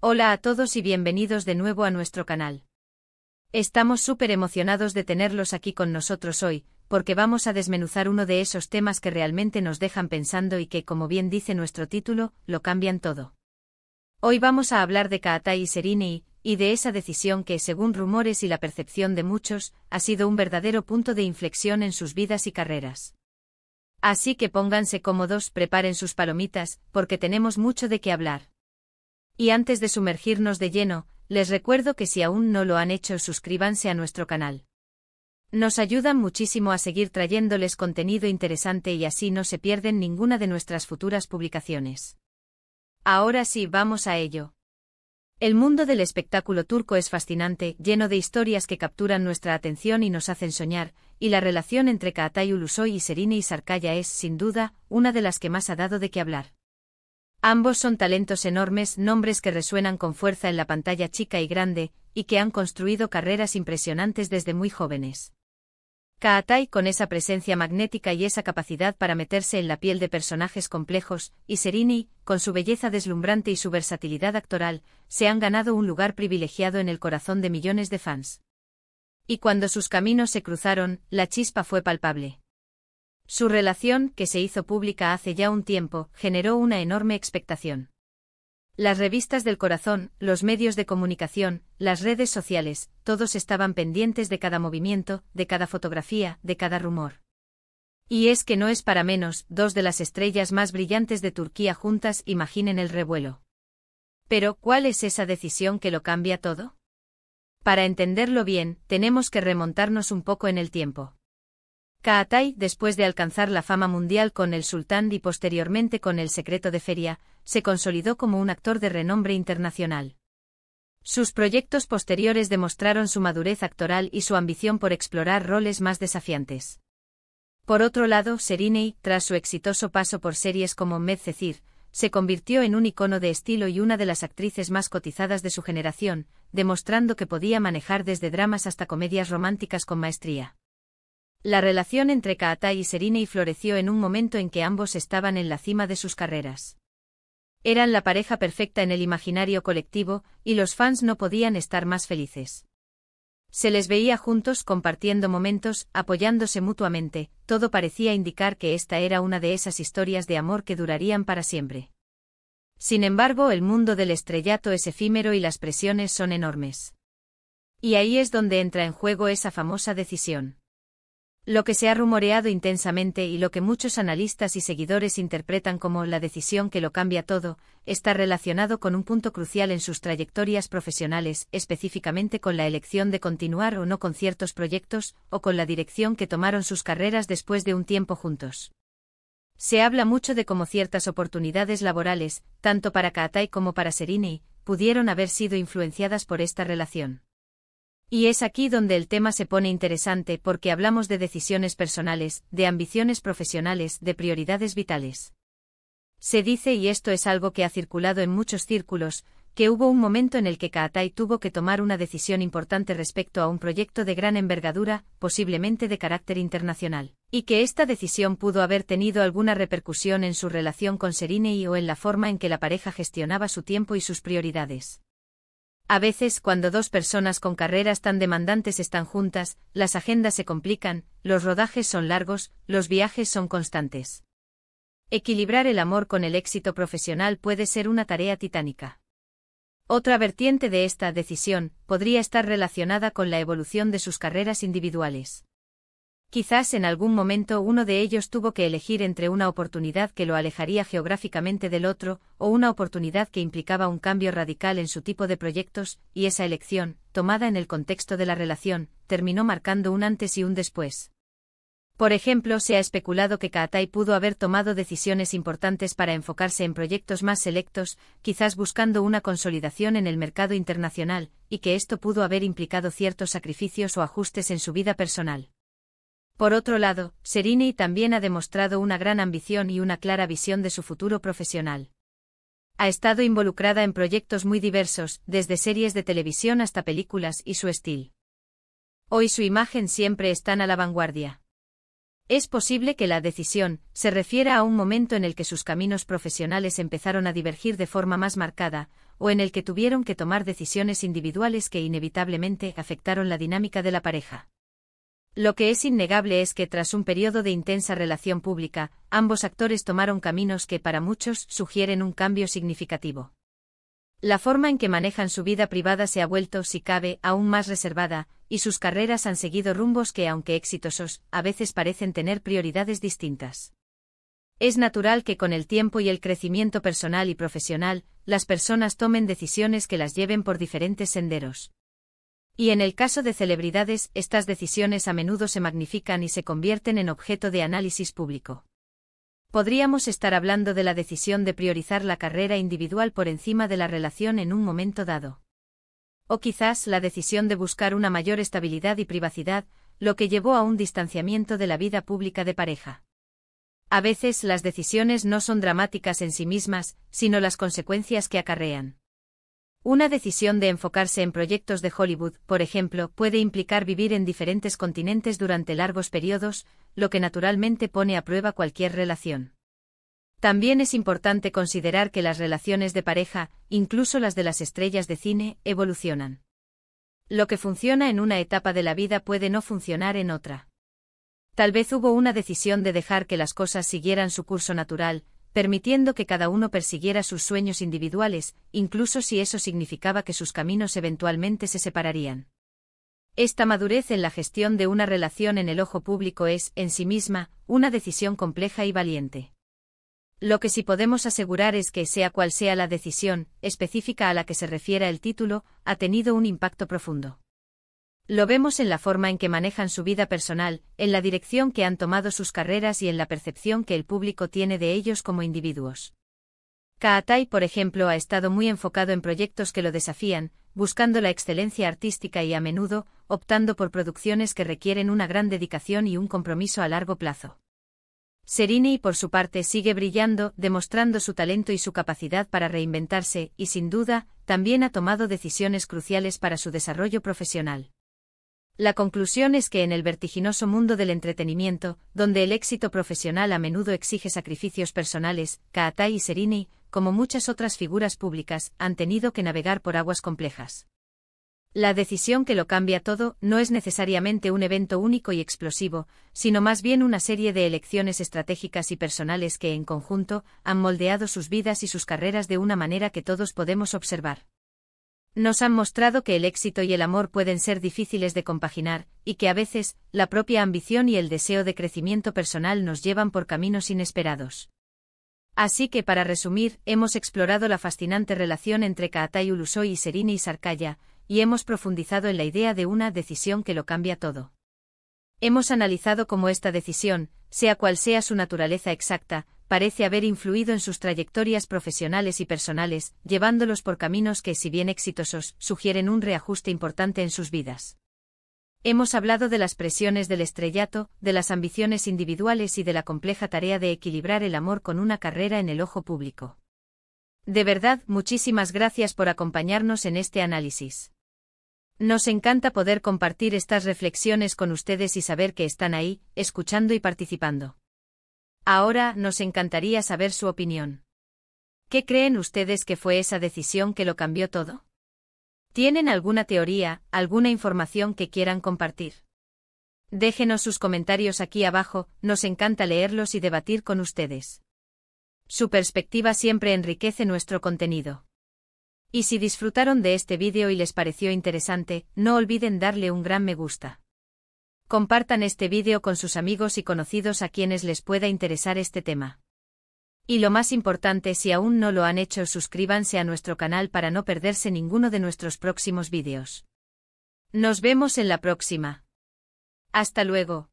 Hola a todos y bienvenidos de nuevo a nuestro canal. Estamos súper emocionados de tenerlos aquí con nosotros hoy, porque vamos a desmenuzar uno de esos temas que realmente nos dejan pensando y que, como bien dice nuestro título, lo cambian todo. Hoy vamos a hablar de Kaatai y Sereni, y de esa decisión que, según rumores y la percepción de muchos, ha sido un verdadero punto de inflexión en sus vidas y carreras. Así que pónganse cómodos, preparen sus palomitas, porque tenemos mucho de qué hablar. Y antes de sumergirnos de lleno, les recuerdo que si aún no lo han hecho, suscríbanse a nuestro canal. Nos ayudan muchísimo a seguir trayéndoles contenido interesante y así no se pierden ninguna de nuestras futuras publicaciones. Ahora sí, vamos a ello. El mundo del espectáculo turco es fascinante, lleno de historias que capturan nuestra atención y nos hacen soñar, y la relación entre Kaatai Ulusoy y Sereni Sarıkaya es, sin duda, una de las que más ha dado de qué hablar. Ambos son talentos enormes, nombres que resuenan con fuerza en la pantalla chica y grande, y que han construido carreras impresionantes desde muy jóvenes. Kaatai con esa presencia magnética y esa capacidad para meterse en la piel de personajes complejos, y Sereni, con su belleza deslumbrante y su versatilidad actoral, se han ganado un lugar privilegiado en el corazón de millones de fans. Y cuando sus caminos se cruzaron, la chispa fue palpable. Su relación, que se hizo pública hace ya un tiempo, generó una enorme expectación. Las revistas del corazón, los medios de comunicación, las redes sociales, todos estaban pendientes de cada movimiento, de cada fotografía, de cada rumor. Y es que no es para menos, dos de las estrellas más brillantes de Turquía juntas, imaginen el revuelo. Pero, ¿cuál es esa decisión que lo cambia todo? Para entenderlo bien, tenemos que remontarnos un poco en el tiempo. Kaatai, después de alcanzar la fama mundial con El Sultán y posteriormente con El Secreto de Feria, se consolidó como un actor de renombre internacional. Sus proyectos posteriores demostraron su madurez actoral y su ambición por explorar roles más desafiantes. Por otro lado, Sereni, tras su exitoso paso por series como Medcezir, se convirtió en un icono de estilo y una de las actrices más cotizadas de su generación, demostrando que podía manejar desde dramas hasta comedias románticas con maestría. La relación entre Kaatai y Sereni floreció en un momento en que ambos estaban en la cima de sus carreras. Eran la pareja perfecta en el imaginario colectivo, y los fans no podían estar más felices. Se les veía juntos compartiendo momentos, apoyándose mutuamente, todo parecía indicar que esta era una de esas historias de amor que durarían para siempre. Sin embargo, el mundo del estrellato es efímero y las presiones son enormes. Y ahí es donde entra en juego esa famosa decisión. Lo que se ha rumoreado intensamente y lo que muchos analistas y seguidores interpretan como la decisión que lo cambia todo, está relacionado con un punto crucial en sus trayectorias profesionales, específicamente con la elección de continuar o no con ciertos proyectos, o con la dirección que tomaron sus carreras después de un tiempo juntos. Se habla mucho de cómo ciertas oportunidades laborales, tanto para Kaatai como para Sereni, pudieron haber sido influenciadas por esta relación. Y es aquí donde el tema se pone interesante porque hablamos de decisiones personales, de ambiciones profesionales, de prioridades vitales. Se dice, y esto es algo que ha circulado en muchos círculos, que hubo un momento en el que Kaatai tuvo que tomar una decisión importante respecto a un proyecto de gran envergadura, posiblemente de carácter internacional, y que esta decisión pudo haber tenido alguna repercusión en su relación con Sereni o en la forma en que la pareja gestionaba su tiempo y sus prioridades. A veces, cuando dos personas con carreras tan demandantes están juntas, las agendas se complican, los rodajes son largos, los viajes son constantes. Equilibrar el amor con el éxito profesional puede ser una tarea titánica. Otra vertiente de esta decisión podría estar relacionada con la evolución de sus carreras individuales. Quizás en algún momento uno de ellos tuvo que elegir entre una oportunidad que lo alejaría geográficamente del otro, o una oportunidad que implicaba un cambio radical en su tipo de proyectos, y esa elección, tomada en el contexto de la relación, terminó marcando un antes y un después. Por ejemplo, se ha especulado que Kaatai pudo haber tomado decisiones importantes para enfocarse en proyectos más selectos, quizás buscando una consolidación en el mercado internacional, y que esto pudo haber implicado ciertos sacrificios o ajustes en su vida personal. Por otro lado, Sereni también ha demostrado una gran ambición y una clara visión de su futuro profesional. Ha estado involucrada en proyectos muy diversos, desde series de televisión hasta películas, y su estilo. Hoy su imagen siempre está a la vanguardia. Es posible que la decisión se refiera a un momento en el que sus caminos profesionales empezaron a divergir de forma más marcada, o en el que tuvieron que tomar decisiones individuales que inevitablemente afectaron la dinámica de la pareja. Lo que es innegable es que tras un periodo de intensa relación pública, ambos actores tomaron caminos que para muchos sugieren un cambio significativo. La forma en que manejan su vida privada se ha vuelto, si cabe, aún más reservada, y sus carreras han seguido rumbos que, aunque exitosos, a veces parecen tener prioridades distintas. Es natural que con el tiempo y el crecimiento personal y profesional, las personas tomen decisiones que las lleven por diferentes senderos. Y en el caso de celebridades, estas decisiones a menudo se magnifican y se convierten en objeto de análisis público. Podríamos estar hablando de la decisión de priorizar la carrera individual por encima de la relación en un momento dado. O quizás la decisión de buscar una mayor estabilidad y privacidad, lo que llevó a un distanciamiento de la vida pública de pareja. A veces las decisiones no son dramáticas en sí mismas, sino las consecuencias que acarrean. Una decisión de enfocarse en proyectos de Hollywood, por ejemplo, puede implicar vivir en diferentes continentes durante largos periodos, lo que naturalmente pone a prueba cualquier relación. También es importante considerar que las relaciones de pareja, incluso las de las estrellas de cine, evolucionan. Lo que funciona en una etapa de la vida puede no funcionar en otra. Tal vez hubo una decisión de dejar que las cosas siguieran su curso natural, permitiendo que cada uno persiguiera sus sueños individuales, incluso si eso significaba que sus caminos eventualmente se separarían. Esta madurez en la gestión de una relación en el ojo público es, en sí misma, una decisión compleja y valiente. Lo que sí podemos asegurar es que, sea cual sea la decisión específica a la que se refiera el título, ha tenido un impacto profundo. Lo vemos en la forma en que manejan su vida personal, en la dirección que han tomado sus carreras y en la percepción que el público tiene de ellos como individuos. Kaatai, por ejemplo, ha estado muy enfocado en proyectos que lo desafían, buscando la excelencia artística y a menudo, optando por producciones que requieren una gran dedicación y un compromiso a largo plazo. Serrini, por su parte, sigue brillando, demostrando su talento y su capacidad para reinventarse, y sin duda, también ha tomado decisiones cruciales para su desarrollo profesional. La conclusión es que en el vertiginoso mundo del entretenimiento, donde el éxito profesional a menudo exige sacrificios personales, Kaatai y Serrini, como muchas otras figuras públicas, han tenido que navegar por aguas complejas. La decisión que lo cambia todo no es necesariamente un evento único y explosivo, sino más bien una serie de elecciones estratégicas y personales que, en conjunto, han moldeado sus vidas y sus carreras de una manera que todos podemos observar. Nos han mostrado que el éxito y el amor pueden ser difíciles de compaginar, y que a veces, la propia ambición y el deseo de crecimiento personal nos llevan por caminos inesperados. Así que, para resumir, hemos explorado la fascinante relación entre Kaatai Ulusoy y Serrini Sarkaya, y hemos profundizado en la idea de una decisión que lo cambia todo. Hemos analizado cómo esta decisión, sea cual sea su naturaleza exacta, parece haber influido en sus trayectorias profesionales y personales, llevándolos por caminos que, si bien exitosos, sugieren un reajuste importante en sus vidas. Hemos hablado de las presiones del estrellato, de las ambiciones individuales y de la compleja tarea de equilibrar el amor con una carrera en el ojo público. De verdad, muchísimas gracias por acompañarnos en este análisis. Nos encanta poder compartir estas reflexiones con ustedes y saber que están ahí, escuchando y participando. Ahora, nos encantaría saber su opinión. ¿Qué creen ustedes que fue esa decisión que lo cambió todo? ¿Tienen alguna teoría, alguna información que quieran compartir? Déjenos sus comentarios aquí abajo, nos encanta leerlos y debatir con ustedes. Su perspectiva siempre enriquece nuestro contenido. Y si disfrutaron de este vídeo y les pareció interesante, no olviden darle un gran me gusta. Compartan este vídeo con sus amigos y conocidos a quienes les pueda interesar este tema. Y lo más importante, si aún no lo han hecho, suscríbanse a nuestro canal para no perderse ninguno de nuestros próximos vídeos. Nos vemos en la próxima. Hasta luego.